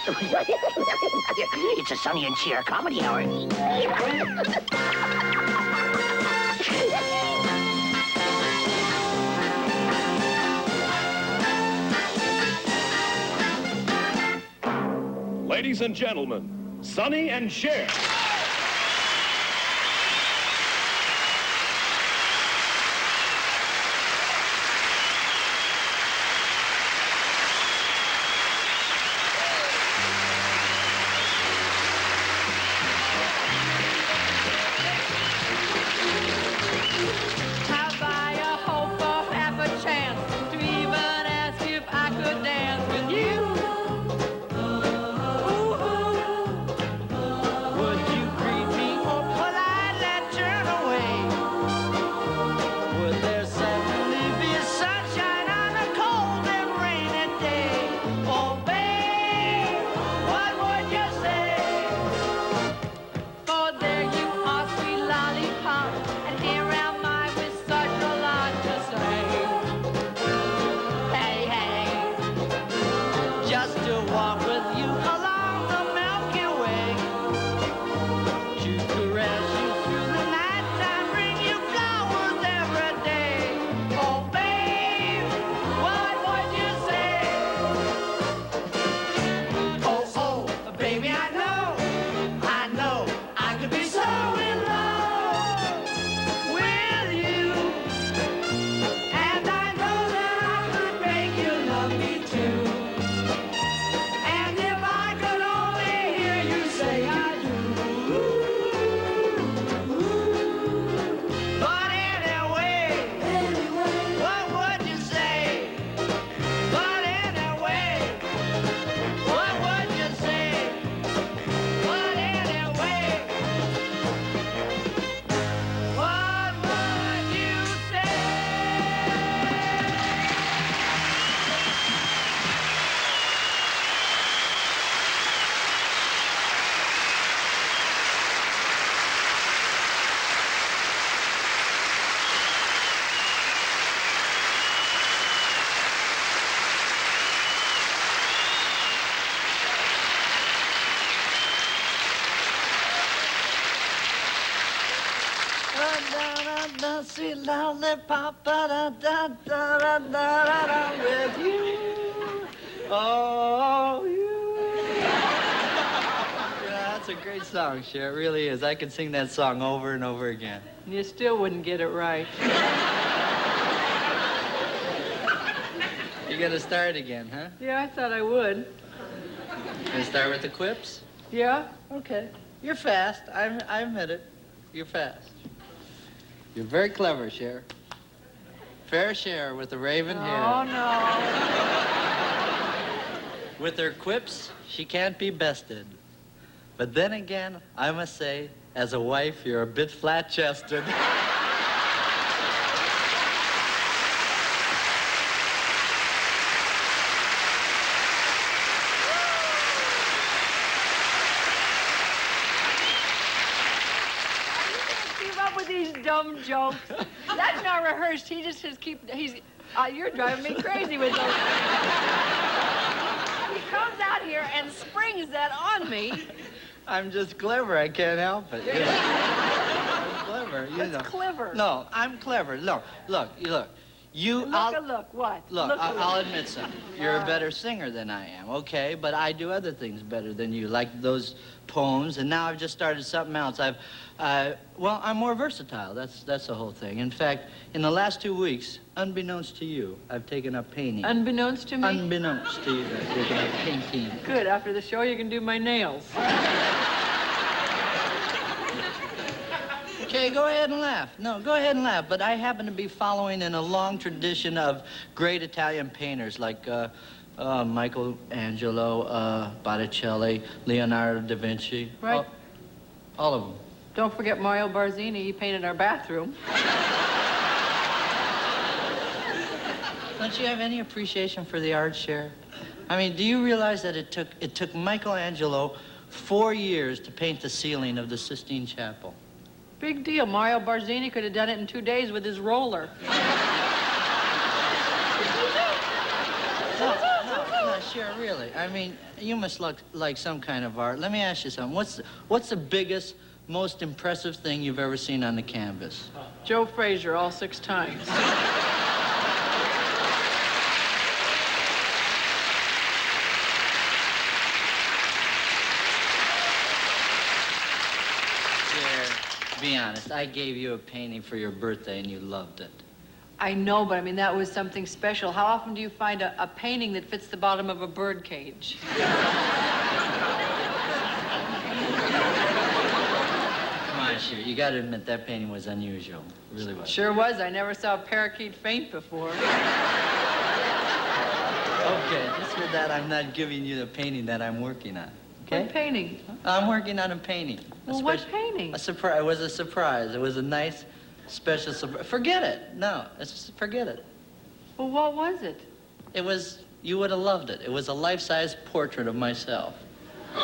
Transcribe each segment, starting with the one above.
It's a Sonny and Cher Comedy Hour. Ladies and gentlemen, Sonny and Cher. Have I a hope of half a chance to even ask if I could dance with you? Would you greet me or politely turn away? Would there suddenly be sunshine on a cold and rainy day? Oh, babe, what would you say? For there you are, sweet lollipop, and here am I with such a lot to say. Hey, hey, just to walk with you along the Milky Way, to caress you through the night time, bring you flowers every day. Oh, babe, what would you say? Oh, oh, baby, I know, I could be so in love with you. And I know that I could make you love me too. And if I could only hear you say I do. But anyway, what would you say? But anyway, what would you say? But anyway, what would you say? Sweet lollipop, da-da-da-da-da-da-da, with you. Oh, you. Yeah, that's a great song, Cher. It really is. I could sing that song over and over again. You still wouldn't get it right. You're gonna start again, huh? Yeah, I thought I would. Gonna start with the quips? Yeah? Okay. You're fast. I admit it. You're fast. You're very clever, Cher. Fair Cher with the raven hair. Oh, no. With her quips, she can't be bested. But then again, I must say, as a wife, you're a bit flat-chested. Keep up with these dumb jokes. That's not rehearsed. He just says you're driving me crazy with those. He comes out here and springs that on me. I'm just clever. I can't help it. I'm clever, you know. What's clever? No, I'm clever. No, look. Look, what? Look, I'll admit something. You're a better singer than I am, okay? But I do other things better than you, like those poems, and now I've just started something else. Well, I'm more versatile. That's the whole thing. In fact, in the last 2 weeks, unbeknownst to you, I've taken up painting. Unbeknownst to me? Unbeknownst to you, I've taken up painting. Good. After the show, you can do my nails. Okay, go ahead and laugh. No, go ahead and laugh. But I happen to be following in a long tradition of great Italian painters like Michelangelo, Botticelli, Leonardo da Vinci. Right. All of them. Don't forget Mario Barzini. He painted our bathroom. Don't you have any appreciation for the art, Cher? I mean, do you realize that it took Michelangelo 4 years to paint the ceiling of the Sistine Chapel? Big deal. Mario Barzini could have done it in 2 days with his roller. No, Cher, really, I mean, you must look like some kind of art. Let me ask you something. What's the biggest, most impressive thing you've ever seen on the canvas? Joe Frazier all 6 times. Cher, be honest. I gave you a painting for your birthday and you loved it. I know, but I mean, that was something special. How often do you find a painting that fits the bottom of a bird cage? Come on, Cher. You got to admit that painting was unusual. It really was. Sure was. I never saw a parakeet faint before. Okay, just for that, I'm not giving you the painting that I'm working on. Okay? What painting? I'm working on a painting. Well, what painting? A surprise. It was a surprise. It was a nice, special surprise. Forget it. No, forget it. Well, what was it? It was, you would have loved it. It was a life-size portrait of myself. A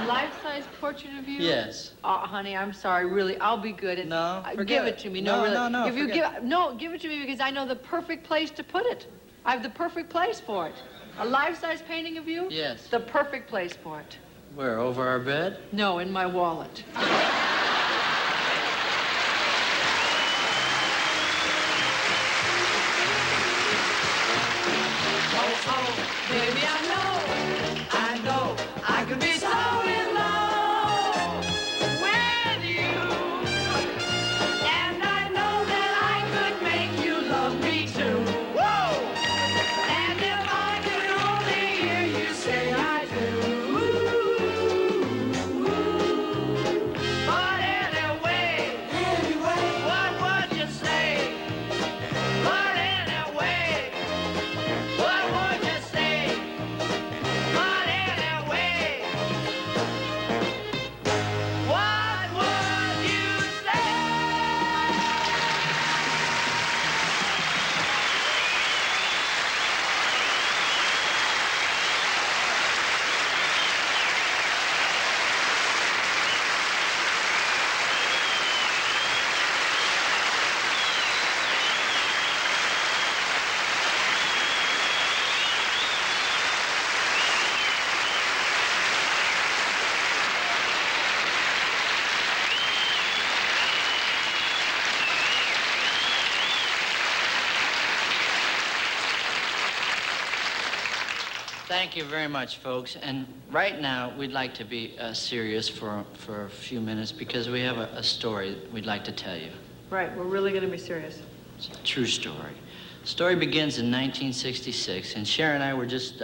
life-size portrait of you? Yes. Oh, honey, I'm sorry. Really, I'll be good. No, forget give it. it to me. No, No, really. no, If you forget give it to me because I know the perfect place to put it. I have the perfect place for it. A life-size painting of you? Yes. The perfect place for it. Where, over our bed? No, in my wallet. Baby, I know, I could be so in love with you. And I know that I could make you love me too. Whoa! And if I could only hear you say I do. But anyway, what would you say? But anyway, what would you say? But anyway, what would you say? Thank you very much, folks. And right now, we'd like to be serious for a few minutes because we have a story we'd like to tell you. Right, we're really going to be serious. It's a true story. The story begins in 1966, and Cher and I were just,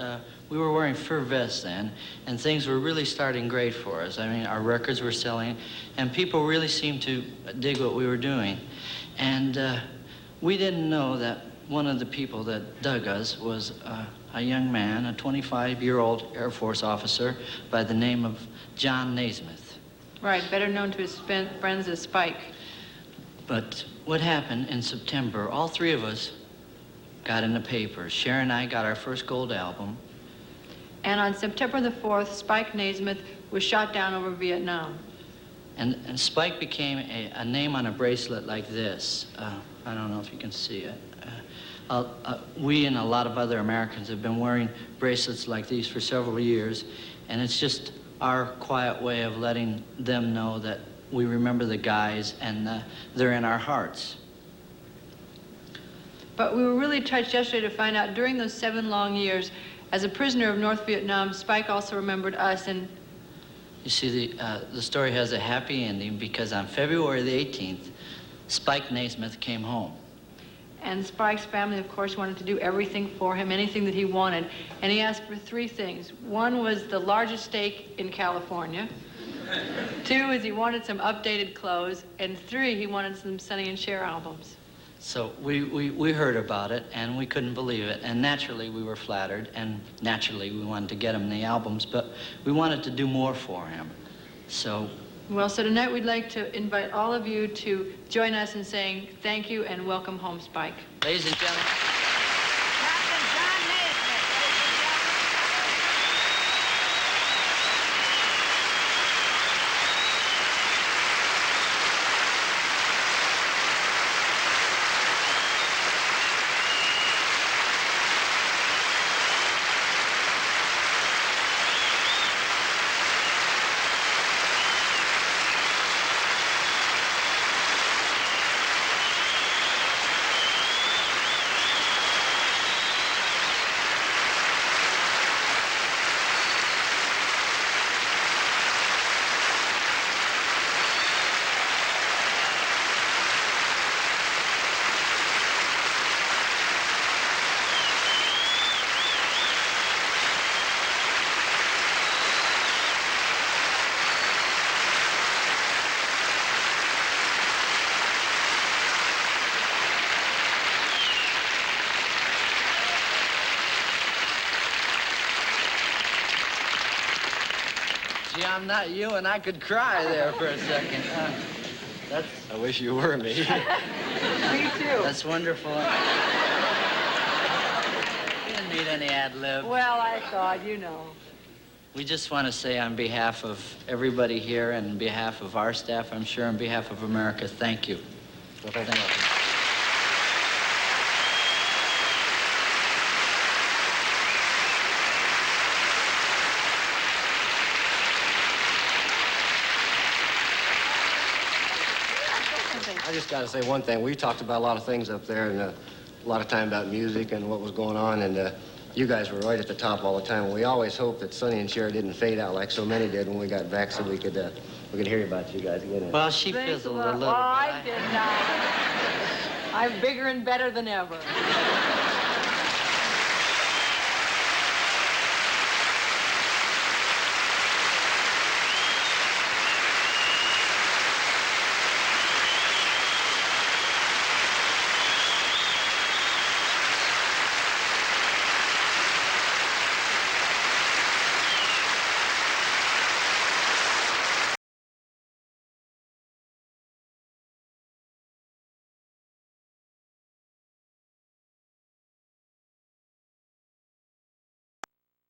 we were wearing fur vests then, and things were really starting great for us. I mean, our records were selling, and people really seemed to dig what we were doing. And we didn't know that one of the people that dug us was a young man, a 25-year-old Air Force officer by the name of John Naismith. Right, better known to his friends as Spike. But what happened in September, all 3 of us got in the paper. Cher and I got our first gold album. And on September the 4th, Spike Naismith was shot down over Vietnam. And Spike became a name on a bracelet like this. I don't know if you can see it. We and a lot of other Americans have been wearing bracelets like these for several years, and it's just our quiet way of letting them know that we remember the guys and they're in our hearts. But we were really touched yesterday to find out during those 7 long years, as a prisoner of North Vietnam, Spike also remembered us. And you see, the story has a happy ending because on February the 18th, Spike Naismith came home. And Spike's family, of course, wanted to do everything for him, anything that he wanted. And he asked for 3 things. 1 was the largest steak in California. 2 is he wanted some updated clothes. And 3, he wanted some Sonny and Cher albums. So we heard about it, and we couldn't believe it. And naturally, we were flattered, and naturally, we wanted to get him the albums, but we wanted to do more for him. So Well, so tonight we'd like to invite all of you to join us in saying thank you and welcome home, Spike. ladies and gentlemen, Captain John Naismith, ladies and gentlemen. Gee, I'm not you, and I could cry there for a second. I wish you were me. Me too. That's wonderful. You didn't need any ad lib. Well, I thought, you know. We just want to say on behalf of everybody here and on behalf of our staff, I'm sure on behalf of America, thank you. Well, thank Thank you. you. I just got to say one thing. We talked about a lot of things up there, and a lot of time about music and what was going on, and you guys were right at the top all the time. We always hoped that Sonny and Cher didn't fade out like so many did when we got back, so we could hear about you guys again. Well, she Thanks fizzled a lot. little Well, bit. I did not. I'm bigger and better than ever.